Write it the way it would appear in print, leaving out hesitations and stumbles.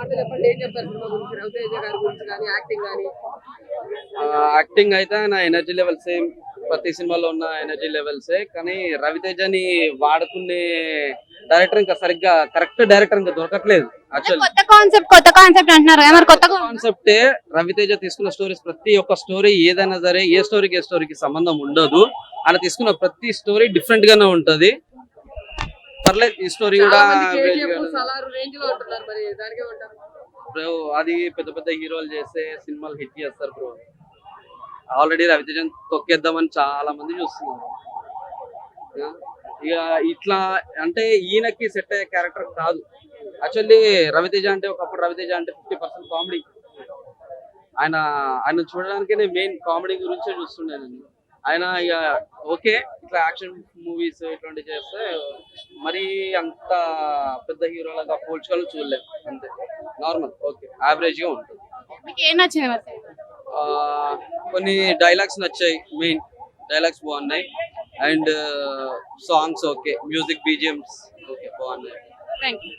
మాటలు చెప్పండి, ఏం చెప్తారు సినిమా గురించి, రవితేజ గారి గురించి కానీ యాక్టింగ్ కానీ? యాక్టింగ్ అయితే నా ఎనర్జీ లెవెల్స్ సేమ్, ప్రతి సినిమాలో ఉన్న ఎనర్జీ లెవెల్సే. కానీ రవితేజని వాడుకునే డైరెక్టర్ ఇంకా సరిగ్గా కరెక్ట్ డైరెక్టర్ ఇంకా దొరకట్లేదు. యాక్చువల్ కొత్త కాన్సెప్ట్ అంటున్నారు కదా, మరి కొత్తగా కాన్సెప్టే. రవితేజ తీసుకున్న స్టోరీస్, ప్రతి ఒక్క స్టోరీ ఏదైనా సరే, ఏ స్టోరీకి సంబంధం ఉండదు. ఆయన తీసుకున్న ప్రతి స్టోరీ డిఫరెంట్ గానే ఉంటది. పర్లేదు, ఈ స్టోరీ కూడా చాలా మంది KGF, సలార్ రేంజ్ లో ఉంటున్నారు, మరి దానికి ఏమంటారు? బ్రో, అది పెద్ద పెద్ద హీరోలు చేసే సినిమాలు హిట్ చేస్తారు బ్రో. ఆల్రెడీ రవితేజన్ తొక్కేద్దామని చాలా మంది చూస్తున్నారు. ఆ, ఇక ఇట్లా అంటే ఈయనకి సెట్ అయ్యే క్యారెక్టర్ కాదు. యాక్చువల్లీ రవితేజ అంటే, ఒకప్పుడు రవితేజ అంటే 50% కామెడీ. ఆయన ఆయన చూడడానికి మెయిన్ కామెడీ గురించే చూస్తుండే నేను. ఆయన ఇక ఓకే, ఇట్లా యాక్షన్ మూవీస్ ఇట్లాంటివి చేస్తే మరి అంత పెద్ద హీరోలుగా పోల్చుకోవాలని చూడలేదు. అంతే, నార్మల్, ఓకే, యావరేజ్ గా ఉంటుంది. మీకు ఏం నచ్చింది మరి? ఆ, కొన్ని డైలాగ్స్ నచ్చాయి, మెయిన్ డైలాగ్స్ బాగున్నాయి. And songs okay, music BGMs okay, బాగున్నాయి. Thank you.